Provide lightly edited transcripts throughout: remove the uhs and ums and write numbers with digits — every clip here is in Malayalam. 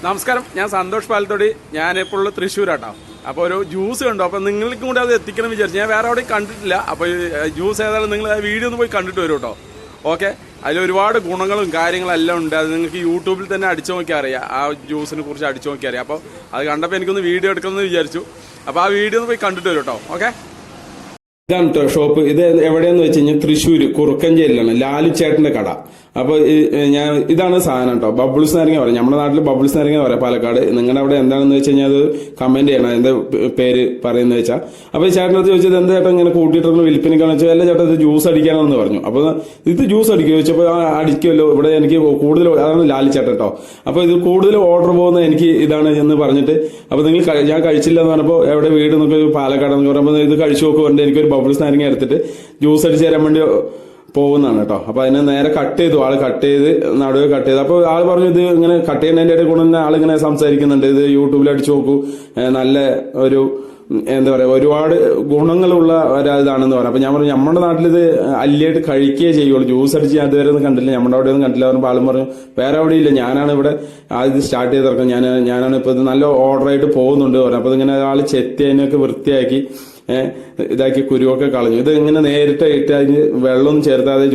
നമസ്കാരം, ഞാൻ സന്തോഷ് പാലത്തോടി. ഞാനിപ്പോൾ ഉള്ള തൃശ്ശൂരാട്ടോ. അപ്പോൾ ഒരു ജ്യൂസ് കണ്ടു. അപ്പോൾ നിങ്ങൾക്കും കൂടെ അത് എത്തിക്കണം വിചാരിച്ചു. ഞാൻ വേറെ എവിടെയും കണ്ടിട്ടില്ല. അപ്പോൾ ജ്യൂസ് ഏതായാലും നിങ്ങൾ ആ വീഡിയോ ഒന്ന് പോയി കണ്ടിട്ട് വരും കേട്ടോ. ഓക്കെ, അതിൽ ഒരുപാട് ഗുണങ്ങളും കാര്യങ്ങളെല്ലാം ഉണ്ട്. അത് നിങ്ങൾക്ക് യൂട്യൂബിൽ തന്നെ അടിച്ചു നോക്കി അറിയാം. ആ ജ്യൂസിനെ കുറിച്ച് അടിച്ചു നോക്കി അറിയാം. അപ്പോൾ അത് കണ്ടപ്പോൾ എനിക്കൊന്ന് വീഡിയോ എടുക്കണമെന്ന് വിചാരിച്ചു. അപ്പോൾ ആ വീഡിയോ ഒന്ന് പോയി കണ്ടിട്ട് വരും കേട്ടോ. ഓക്കെ, ഇതാണ് കേട്ടോ ഷോപ്പ്. ഇത് എവിടെയാന്ന് വെച്ച് കഴിഞ്ഞാൽ തൃശ്ശൂര് കുറുക്കഞ്ചേരിയിലാണ് ലാലു ചേട്ടന്റെ കട. അപ്പൊ ഞാൻ ഇതാണ് സാധനം കേട്ടോ. ബബിൾസ് നാരങ്ങ പറയാം. നമ്മുടെ നാട്ടിൽ ബബിൾസ് നാരങ്ങ പറയാം പാലക്കാട്. നിങ്ങളുടെ അവിടെ എന്താണെന്ന് വെച്ച് കഴിഞ്ഞാൽ അത് കമന്റ് ചെയ്യണം എന്താ പേര് പറയുന്നത് വെച്ചാൽ. അപ്പൊ ചേട്ടനടുത്ത് ചോദിച്ചത് എന്താ ചേട്ടൻ ഇങ്ങനെ കൂട്ടിയിട്ടുള്ള വിൽപ്പനക്കാണെന്ന് വെച്ചാൽ അല്ല ചേട്ടാ ഇത് ജ്യൂസ് അടിക്കാനാണെന്ന് പറഞ്ഞു. അപ്പൊ ഇത് ജ്യൂസ് അടിക്കുമോ ചോദിച്ചപ്പോൾ അടിക്കുമല്ലോ, ഇവിടെ എനിക്ക് കൂടുതൽ അതാണ് ലാലു ചേട്ടൻ കേട്ടോ. അപ്പൊ ഇത് കൂടുതൽ ഓർഡർ പോകുന്നത് എനിക്ക് ഇതാണ് എന്ന് പറഞ്ഞിട്ട് അപ്പൊ നിങ്ങൾ ഞാൻ കഴിച്ചില്ല എന്ന് പറഞ്ഞപ്പോൾ എവിടെ വീട് നമുക്ക് പാലക്കാടെന്ന് പറയുമ്പോൾ ഇത് കഴിച്ചു നോക്കുന്നുണ്ട്. എനിക്കൊരു ബബിൾസ് നാരങ്ങ എടുത്തിട്ട് ജ്യൂസ് അടിച്ച് തരാൻ വേണ്ടി പോകുന്നതാണ് കേട്ടോ. അപ്പൊ അതിനെ നേരെ കട്ട് ചെയ്തു. ആള് കട്ട് ചെയ്ത് നടുവ് കട്ട് ചെയ്ത്. അപ്പൊ ആള് പറഞ്ഞു ഇത് ഇങ്ങനെ കട്ട് ചെയ്യുന്നതിന്റെ ഇടയിൽ കൂടെ തന്നെ ആളിങ്ങനെ സംസാരിക്കുന്നുണ്ട്. ഇത് യൂട്യൂബിൽ അടിച്ചു നോക്കൂ, നല്ല ഒരു എന്താ പറയാ ഒരുപാട് ഗുണങ്ങളുള്ള ഒരിതാണെന്ന് പറയാം. അപ്പൊ ഞാൻ പറഞ്ഞു നമ്മുടെ നാട്ടിൽ ഇത് അല്ലിയായിട്ട് കഴിക്കുകയേ ചെയ്യുള്ളൂ, ജ്യൂസ് അടിച്ച് ഞാൻ ഇതുവരെ ഒന്നും കണ്ടില്ല, നമ്മുടെ അവിടെ ഒന്നും കണ്ടില്ല. പറഞ്ഞപ്പോൾ ആളും പറഞ്ഞു വേറെ അവിടെ ഇല്ല, ഞാനാണ് ഇവിടെ ആദ്യം സ്റ്റാർട്ട് ചെയ്തിറക്കാം, ഞാനാണ് ഇപ്പൊ ഇത് നല്ല ഓർഡറായിട്ട് പോകുന്നുണ്ട് പറഞ്ഞു. അപ്പൊ ഇതിങ്ങനെ ആള് ചെത്തി അതിനൊക്കെ വൃത്തിയാക്കി ഇതാക്കി കുരുവൊക്കെ കളഞ്ഞു. ഇത് ഇങ്ങനെ നേരിട്ട് ഇട്ട് അതിന് വെള്ളമൊന്നും ചേർത്താതെ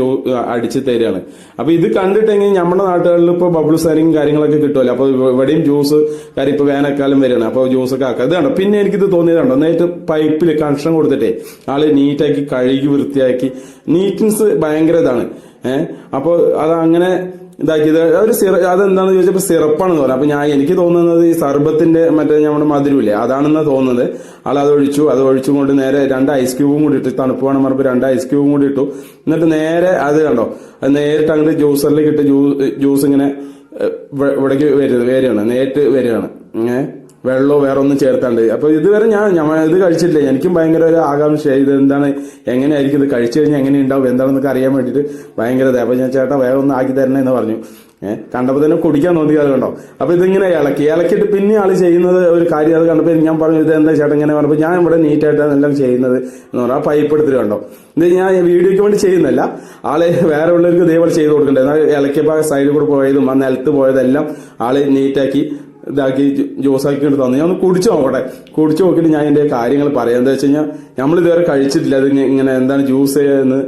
അടിച്ച് തരികയാണ്. അപ്പൊ ഇത് കണ്ടിട്ടെങ്കിൽ നമ്മുടെ നാട്ടുകളിൽ ഇപ്പൊ ബബിൾസ് നാരങ്ങയും കാര്യങ്ങളൊക്കെ കിട്ടുമല്ലോ. അപ്പൊ ഇവിടെയും ജ്യൂസ് കാര്യം ഇപ്പൊ വേനൽക്കാലം വരികയാണ്. അപ്പൊ ജ്യൂസൊക്കെ ആക്കാം. ഇതാണ് പിന്നെ എനിക്കിത് തോന്നിയതുണ്ടോ, നേരിട്ട് പൈപ്പിൽ കണക്ഷൻ കൊടുത്തിട്ടേ ആള് നീറ്റാക്കി കഴുകി വൃത്തിയാക്കി. നീറ്റ്നെസ് ഭയങ്കര ഇതാണ്. അപ്പൊ അത് അങ്ങനെ ഇതാക്കിയത് ഒരു അതെന്താണെന്ന് ചോദിച്ചപ്പോൾ സിറപ്പാണെന്ന് പറയാം. അപ്പൊ എനിക്ക് തോന്നുന്നത് ഈ സർബത്തിന്റെ മറ്റേ നമ്മുടെ മധുരമില്ലേ അതാണെന്ന് തോന്നുന്നത്. അത് ഒഴിച്ചും കൊണ്ട് നേരെ 2 ഐസ് ക്യൂബും കൂടി ഇട്ട്, തണുപ്പ് വേണം പറഞ്ഞപ്പോൾ 2 ഐസ് ക്യൂബും കൂടി ഇട്ടു. എന്നിട്ട് നേരെ അത് കണ്ടോ, അത് നേരിട്ട് അങ്ങോട്ട് ജ്യൂസറിലേക്ക് ഇട്ട് ജ്യൂസ് ഇങ്ങനെ ഇവിടേക്ക് വരികയാണ്, നേരിട്ട് വരികയാണ്. വെള്ളമോ വേറെ ഒന്നും ചേർത്താണ്ട്. അപ്പൊ ഇതുവരെ ഞാൻ ഇത് കഴിച്ചിട്ടില്ല. എനിക്കും ഭയങ്കര ഒരു ആകാംക്ഷ, ഇത് എന്താണ് എങ്ങനെയായിരിക്കും ഇത് കഴിച്ചു കഴിഞ്ഞാൽ എങ്ങനെ ഉണ്ടാവും എന്താണെന്നൊക്കെ അറിയാൻ വേണ്ടിയിട്ട് ഭയങ്കര. അപ്പൊ ഞാൻ ചേട്ടാ വേറെ ഒന്ന് ആക്കി തരണേ എന്ന് പറഞ്ഞു. കണ്ടപ്പോൾ തന്നെ കുടിക്കാൻ തോന്നി. അത് കണ്ടോ. അപ്പൊ ഇതിങ്ങനെ ഇളക്കിയിട്ട് പിന്നെ ആള് ചെയ്യുന്നത് ഒരു കാര്യം. അത് കണ്ടപ്പോൾ ഞാൻ പറഞ്ഞു ഇത് എന്താ ചേട്ടാ ഇങ്ങനെ പറഞ്ഞപ്പോൾ ഞാൻ ഇവിടെ നീറ്റായിട്ടാണ് എല്ലാം ചെയ്യുന്നത് എന്ന് പറഞ്ഞു. ആ പൈപ്പ് എടുത്തിട്ട് കണ്ടോ. ഇത് ഞാൻ വീഡിയോയ്ക്ക് വേണ്ടി ചെയ്യുന്നില്ല, ആള് വേറെ ഉള്ളവർക്ക് ഇതേപോലെ ചെയ്ത് കൊടുക്കണ്ടേ. ഇളക്കിയപ്പോൾ സൈഡിൽ കൂടെ പോയതും ആ നിലത്ത് പോയതെല്ലാം ആള് നീറ്റാക്കി ഇതാക്കി ജ്യൂസാക്കി എടുത്ത് തന്നു. ഞാൻ ഒന്ന് കുടിച്ചു നോക്കിയിട്ട് ഞാൻ എന്റെ കാര്യങ്ങൾ പറയാം. എന്താ വെച്ച് കഴിഞ്ഞാൽ നമ്മൾ ഇതുവരെ കഴിച്ചിട്ടില്ല. അത് ഇങ്ങനെ എന്താണ് ജ്യൂസ് എന്ന്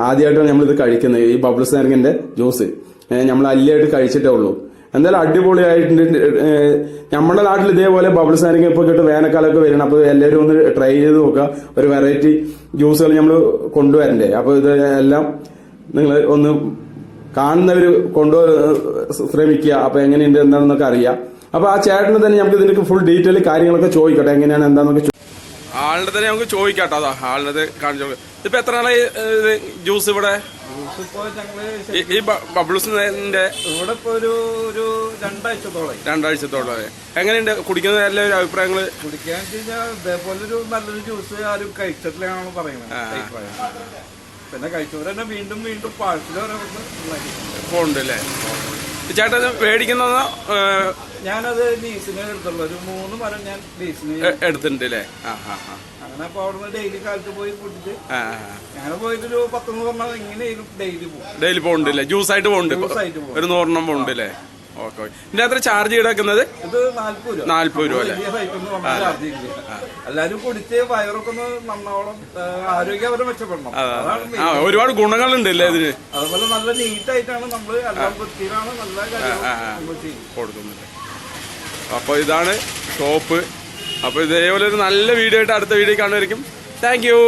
ആദ്യമായിട്ടാണ് നമ്മളിത് കഴിക്കുന്നത്. ഈ ബബിൾസ് നാരങ്ങന്റെ ജ്യൂസ് നമ്മൾ അല്ലിയായിട്ട് കഴിച്ചിട്ടേ ഉള്ളൂ. എന്തായാലും അടിപൊളിയായിട്ടുണ്ട്. നമ്മുടെ നാട്ടിൽ ഇതേപോലെ ബബിൾസ് നാരങ്ങ ഇപ്പൊ കിട്ടും, വേനൽക്കാലമൊക്കെ വരണം. അപ്പൊ എല്ലാവരും ഒന്ന് ട്രൈ ചെയ്ത് നോക്കുക. ഒരു വെറൈറ്റി ജ്യൂസുകൾ നമ്മൾ കൊണ്ടുവരണ്ടേ. അപ്പൊ ഇത് എല്ലാം നിങ്ങൾ ഒന്ന് കാണുന്നവര് ശ്രമിക്കുക. അപ്പൊ എങ്ങനെയുണ്ട് എന്താണെന്നൊക്കെ അറിയാം. അപ്പൊ ആ ചേട്ടന് തന്നെ നമുക്ക് ഇതിന്റെ ഫുൾ ഡീറ്റെയിൽ കാര്യങ്ങളൊക്കെ ചോദിക്കട്ടെ, എങ്ങനെയാണ് എന്താന്നൊക്കെ ആളുടെ തന്നെ നമുക്ക് ചോദിക്കാട്ടോ. അതാ ആളുടെ കാണിച്ചോ. ഇപ്പൊ എത്ര നാളായി ജ്യൂസ് ഇവിടെ ഈ ബബിൾസിന്റെ ഇവിടെ ഇപ്പൊ ഒരു 2 ആഴ്ചത്തോളം. എങ്ങനെയുണ്ട് കുടിക്കുന്ന എല്ലാവരും അഭിപ്രായങ്ങള്? കുടിക്കാൻ ഇതേപോലെ ഒരു നല്ലൊരു ജ്യൂസ് ആരും കഴിച്ചിട്ടില്ലാണോ പറയുന്നത്. പിന്നെ കഴിച്ചവർ തന്നെ വീണ്ടും പാഴ്സൽ ഉണ്ടല്ലേ. ചേട്ടൻ മേടിക്കുന്നത് ഞാനത് ലീസിന് എടുത്തുള്ളൂ. ഒരു 3 മരം ഞാൻ ലീസിന് എടുത്തിട്ടുണ്ട് അല്ലേ. അങ്ങനെ അപ്പൊ അവിടുന്ന് ഡെയിലി കാലത്ത് പോയി കുടിച്ച് അങ്ങനെ പോയിട്ട് ഒരു 10 പറഞ്ഞാൽ ഇങ്ങനെ ഡെയിലി പോകുന്നുണ്ടല്ലേ. ജ്യൂസ് ആയിട്ട് പോകുന്നുണ്ട്, ഒരു 100 പോകുന്നുണ്ടല്ലേ. ഓക്കെ. ഇതിന്റെ അത്ര ചാർജ് ഈടാക്കുന്നത് ഇത് 40 രൂപ അല്ലേ. എല്ലാരും കുടിച്ച് വയറൊക്കെ ഒന്ന് നന്നോളം ആരോഗ്യം മെച്ചപ്പെടണം. ഒരുപാട് ഗുണങ്ങളുണ്ട് അല്ലേ ഇതിന്. അതുപോലെ നല്ല നീറ്റായിട്ടാണ് നമ്മള് എല്ലാം വൃത്തിയിലാണ് നല്ല കൊടുക്കുന്നത്. അപ്പൊ ഇതാണ് ഷോപ്പ്. അപ്പൊ ഇതേപോലെ ഒരു നല്ല വീഡിയോ ആയിട്ട് അടുത്ത വീഡിയോ കാണുമായിരിക്കും. Thank you.